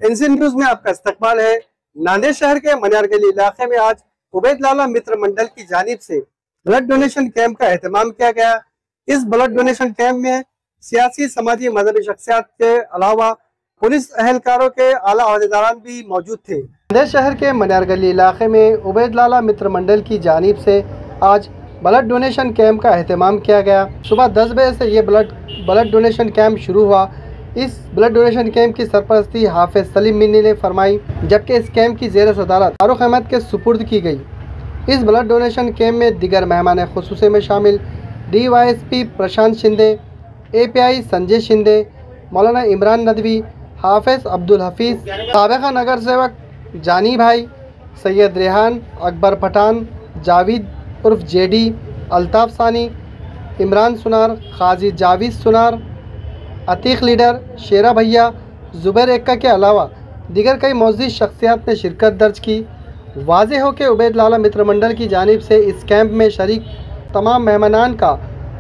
NC news में आपका इस्तकबाल है। नांदेड़ शहर के मनियार गली इलाके में आज उबैद लाला मित्र मंडल की जानिब से ब्लड डोनेशन कैंप का एहतमाम किया गया। इस ब्लड डोनेशन कैंप में सियासी, समाजी, मजहबी शख्सियत के अलावा पुलिस अहलकारों के आला अहदेदारान भी मौजूद थे। नांदेड़ शहर के मनियार गली इलाके में उबैद लाला मित्र मंडल की जानिब से आज ब्लड डोनेशन कैंप का एहतमाम किया गया। सुबह 10 बजे से ये ब्लड डोनेशन कैंप शुरू हुआ। इस ब्लड डोनेशन कैंप की सरपरस्ती हाफिज सलीम मिन्नी ने फरमाई, जबकि इस कैंप की ज़ेर सदारत फारूक अहमद के सुपुर्द की गई। इस ब्लड डोनेशन कैंप में दिगर मेहमान खुसूसी में शामिल DYSP प्रशांत शिंदे, API संजय शिंदे, मौलाना इमरान नदवी, हाफिज अब्दुल हफीज़, साबिक़ा नगर सेवक जानी भाई, सैयद रेहान, अकबर पठान, जावेद उर्फ JD, अल्ताफ़ सानी, इमरान सुनार, काजी जावेद सुनार, अतीक लीडर, शेरा भैया, जुबैर एक्का के अलावा दीगर कई मौजूद शख्सियात ने शिरकत दर्ज की। वाज़ेह हो कि उबैद लाला मित्र मंडल की जानिब से इस कैंप में शरीक तमाम मेहमानान का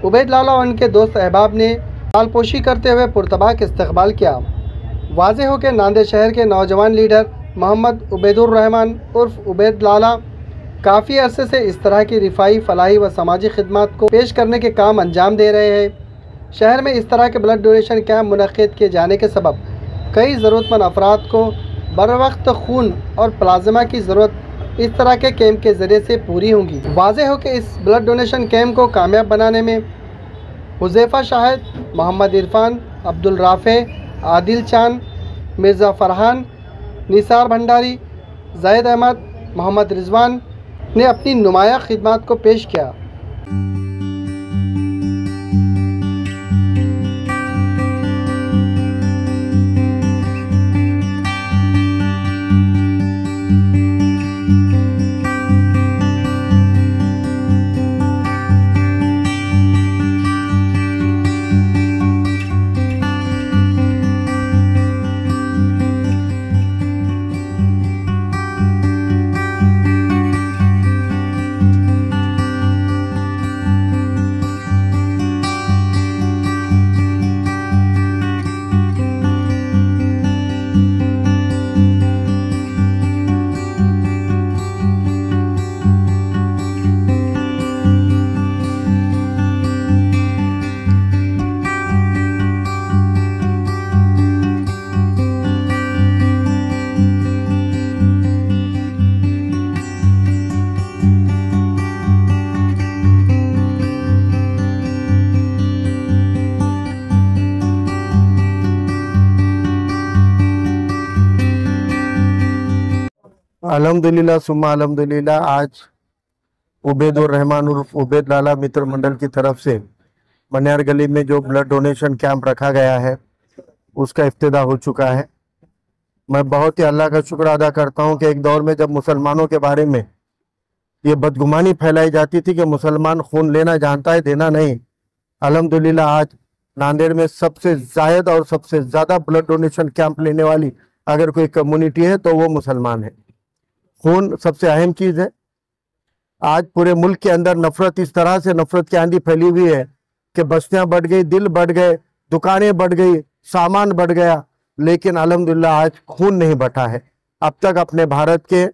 उबैद लाला और उनके दोस्त अहबाब ने पालपोशी करते हुए पुरतबाक इस्तकबाल किया। वाज़ेह हो कि नांदेड़ शहर के नौजवान लीडर मोहम्मद उबैदुर रहमान उर्फ उबैद लाला काफ़ी अरसे से इस तरह की रिफाई, फलाही व समाजी खिदमत को पेश करने के काम अंजाम दे रहे हैं। शहर में इस तरह के ब्लड डोनेशन कैंप मुनक़्क़िद किए जाने के सबब कई ज़रूरतमंद अफराद को बर वक्त खून और प्लाज्मा की ज़रूरत इस तरह के कैंप के ज़रिए से पूरी होंगी। वाज़ेह हो कि इस ब्लड डोनेशन कैंप को कामयाब बनाने में हुज़ैफ़ा शाहिद, मोहम्मद इरफान, अब्दुल राफ़े, आदिल चांद, मिर्ज़ा फ़रहान, निसार भंडारी, ज़ैद अहमद, मोहम्मद रिजवान ने अपनी नुमाया खिदमत को पेश किया। अल्हम्दुलिल्लाह सुम्मा अल्हम्दुलिल्लाह, आज उबैदुर रहमान उर्फ उबैद लाला मित्र मंडल की तरफ से मनियार गली में जो ब्लड डोनेशन कैंप रखा गया है उसका इफ्तिदा हो चुका है। मैं बहुत ही अल्लाह का शुक्र अदा करता हूं कि एक दौर में जब मुसलमानों के बारे में ये बदगुमानी फैलाई जाती थी कि मुसलमान खून लेना जानता है, देना नहीं, अल्हम्दुलिल्लाह आज नांदेड़ में सबसे जायद और सबसे ज़्यादा ब्लड डोनेशन कैंप लेने वाली अगर कोई कम्युनिटी है तो वो मुसलमान है। खून सबसे अहम चीज़ है। आज पूरे मुल्क के अंदर नफरत, इस तरह से नफरत की आंधी फैली हुई है कि बस्तियां बढ़ गई, दिल बढ़ गए, दुकानें बढ़ गई, सामान बढ़ गया, लेकिन अल्हम्दुलिल्लाह आज खून नहीं बटा है। अब तक अपने भारत के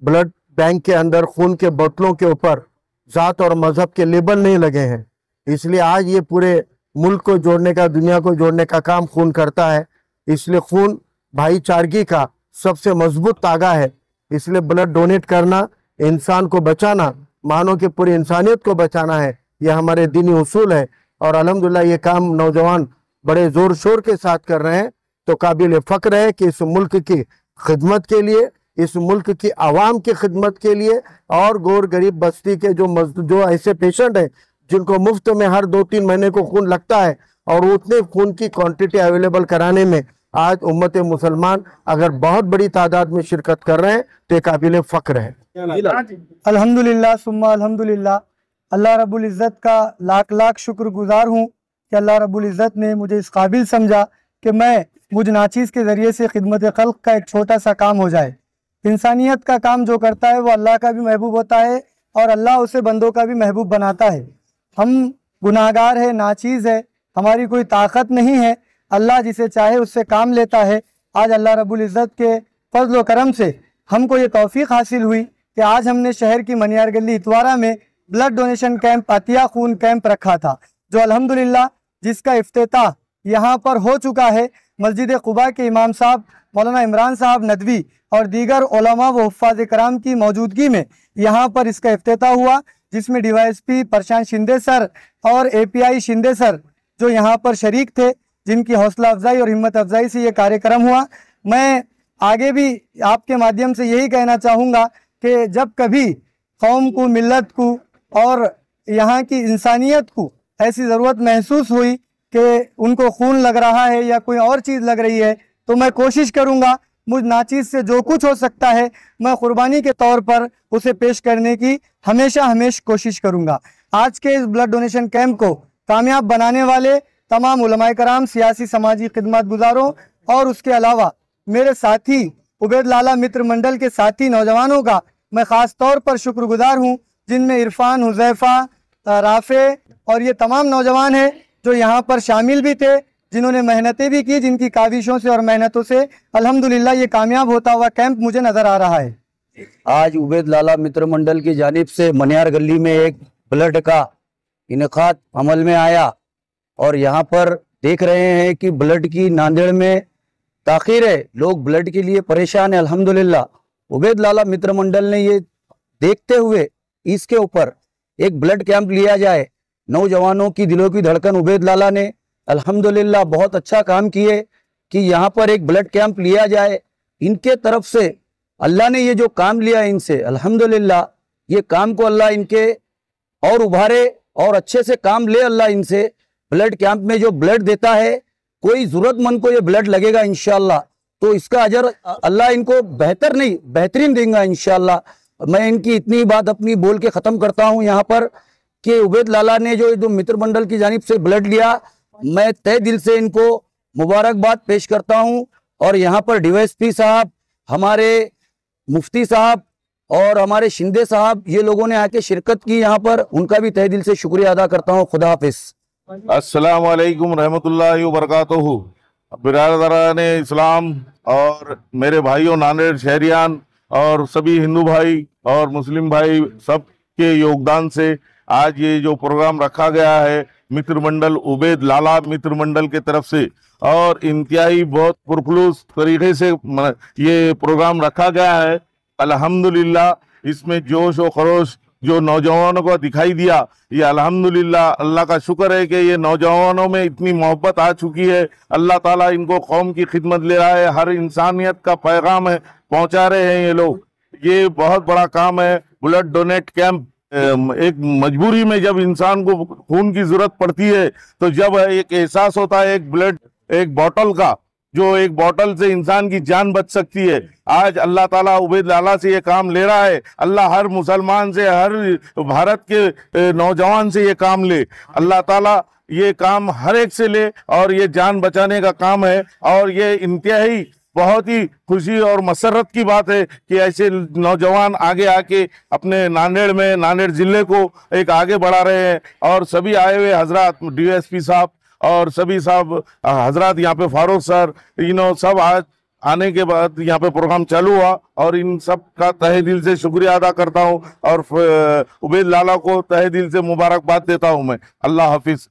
ब्लड बैंक के अंदर खून के बोतलों के ऊपर जात और मजहब के लेबल नहीं लगे हैं। इसलिए आज ये पूरे मुल्क को जोड़ने का, दुनिया को जोड़ने का काम खून करता है। इसलिए खून भाईचारगी का सबसे मजबूत तागा है। इसलिए ब्लड डोनेट करना, इंसान को बचाना, मानव की पूरी इंसानियत को बचाना है, यह हमारे दीनी उसूल है। और अल्हम्दुलिल्लाह ये काम नौजवान बड़े जोर शोर के साथ कर रहे हैं, तो काबिल फ़ख्र है कि इस मुल्क की खिदमत के लिए, इस मुल्क की आवाम की खिदमत के लिए और गोर गरीब बस्ती के जो ऐसे पेशेंट हैं जिनको मुफ्त में हर 2-3 महीने को खून लगता है और उतने खून की क्वांटिटी अवेलेबल कराने में आज उम्मत मुसलमान अगर बहुत बड़ी तादाद में शिरकत कर रहे हैं तो काबिल फ़ख्र है। अल्हम्दुलिल्लाह सुम्मा अल्हम्दुलिल्लाह, अल्लाह रब्बुल इज़्ज़त का लाख लाख शुक्रगुजार हूँ कि अल्लाह रब्बुल इज़्ज़त ने मुझे इस काबिल समझा कि मैं मुझ नाचीज़ के ज़रिए से खिदमत खल्क़ का एक छोटा सा काम हो जाए। इंसानियत का काम जो करता है वो अल्लाह का भी महबूब होता है और अल्लाह उसे बंदों का भी महबूब बनाता है। हम गुनाहगार है, नाचीज़ है, हमारी कोई ताकत नहीं है। अल्लाह जिसे चाहे उससे काम लेता है। आज अल्लाह रब्बुल इज़्ज़त के फजल व करम से हमको ये तौफीक हासिल हुई कि आज हमने शहर की मनियार गली इतवारा में ब्लड डोनेशन कैंप, अतिया खून कैंप रखा था, जो अल्हम्दुलिल्लाह जिसका इफ्तिताह यहाँ पर हो चुका है। मस्जिद क़ुबा के इमाम साहब मौलाना इमरान साहब नदवी और दीगर उलमा व हुफ़्फ़ाज़ कराम की मौजूदगी में यहाँ पर इसका इफ्तिताह हुआ, जिसमें DYSP प्रशांत शिंदे सर और API शिंदे सर जो यहाँ पर शरीक थे, जिनकी हौसला अफजाई और हिम्मत अफजाई से ये कार्यक्रम हुआ। मैं आगे भी आपके माध्यम से यही कहना चाहूँगा कि जब कभी कौम को, मिल्लत को और यहाँ की इंसानियत को ऐसी ज़रूरत महसूस हुई कि उनको खून लग रहा है या कोई और चीज़ लग रही है, तो मैं कोशिश करूँगा मुझ नाचीज़ से जो कुछ हो सकता है मैं कुर्बानी के तौर पर उसे पेश करने की हमेशा कोशिश करूँगा। आज के इस ब्लड डोनेशन कैंप को कामयाब बनाने वाले तमाम उलमाए कराम, सियासी समाजी खिदमत गुजारों और उसके अलावा मेरे साथी उबैद लाला मित्र मंडल के साथी नौजवानों का मैं ख़ास तौर पर शुक्रगुजार हूँ, जिनमें इरफान, हुज़ैफ़ा, राफ़े और ये तमाम नौजवान हैं जो यहाँ पर शामिल भी थे, जिन्होंने मेहनतें भी की, जिनकी काविशों से और मेहनतों से अल्हम्दुलिल्लाह ये कामयाब होता हुआ कैंप मुझे नज़र आ रहा है। आज उबैद लाला मित्र मंडल की जानिब से मनियार गली में एक ब्लड का इनेकाद अमल में आया और यहाँ पर देख रहे हैं कि ब्लड की नांदेड़ में ताख़ीर है, लोग ब्लड के लिए परेशान है। अल्हम्दुलिल्लाह उबैद लाला मित्र मंडल ने ये देखते हुए इसके ऊपर एक ब्लड कैंप लिया जाए। नौजवानों की दिलों की धड़कन उबैद लाला ने अल्हम्दुलिल्लाह बहुत अच्छा काम किए कि यहाँ पर एक ब्लड कैंप लिया जाए। इनके तरफ से अल्लाह ने ये जो काम लिया इनसे, अल्हम्दुलिल्लाह ये काम को अल्लाह इनके और उभारे और अच्छे से काम ले अल्लाह इनसे। ब्लड कैंप में जो ब्लड देता है, कोई ज़रूरतमंद को ये ब्लड लगेगा इंशाअल्लाह, तो इसका अजर अल्लाह इनको बेहतर नहीं बेहतरीन देगा इंशाअल्लाह। मैं इनकी इतनी बात अपनी बोल के ख़त्म करता हूँ यहाँ पर कि उबैद लाला ने जो मित्र मंडल की जानिब से ब्लड लिया, मैं तहे दिल से इनको मुबारकबाद पेश करता हूँ। और यहाँ पर DYSP साहब, हमारे मुफ्ती साहब और हमारे शिंदे साहब, ये लोगों ने आके शिरकत की यहाँ पर, उनका भी तहे दिल से शुक्रिया अदा करता हूँ। खुदा हाफिज़। अस्सलाम वालेकुम रहमतुल्लाहि व बरकातुहू। बिरादरान इस्लाम और मेरे भाइयों नांदेड़ शहरियान और सभी हिंदू भाई और मुस्लिम भाई, सब के योगदान से आज ये जो प्रोग्राम रखा गया है मित्र मंडल उबैद लाला मित्र मंडल के तरफ से, और इंतहाई बहुत पुरखलूस तरीके से ये प्रोग्राम रखा गया है। अल्हम्दुलिल्लाह इसमें जोश और खरोश जो नौजवानों को दिखाई दिया, ये अल्हम्दुलिल्लाह अल्लाह का शुक्र है कि ये नौजवानों में इतनी मोहब्बत आ चुकी है। अल्लाह ताला इनको कौम की खिदमत ले रहा है, हर इंसानियत का पैगाम है पहुंचा रहे हैं ये लोग। ये बहुत बड़ा काम है। ब्लड डोनेट कैंप एक मजबूरी में जब इंसान को खून की जरूरत पड़ती है, तो जब एक एहसास होता है एक ब्लड, एक बोतल का, जो एक बोतल से इंसान की जान बच सकती है। आज अल्लाह ताला उबैद लाला से ये काम ले रहा है। अल्लाह हर मुसलमान से, हर भारत के नौजवान से ये काम ले। अल्लाह ताला ये काम हर एक से ले और ये जान बचाने का काम है। और ये इंतहाई बहुत ही खुशी और मसरत की बात है कि ऐसे नौजवान आगे आके अपने नांदेड़ ज़िले को एक आगे बढ़ा रहे हैं। और सभी आए हुए हजरात, DSP साहब और सभी साहब हजरात, यहाँ पे फारूक सर, सब आज आने के बाद यहाँ पे प्रोग्राम चालू हुआ और इन सब का तहे दिल से शुक्रिया अदा करता हूँ और उबैद लाला को तहे दिल से मुबारकबाद देता हूँ मैं। अल्लाह हाफिज़।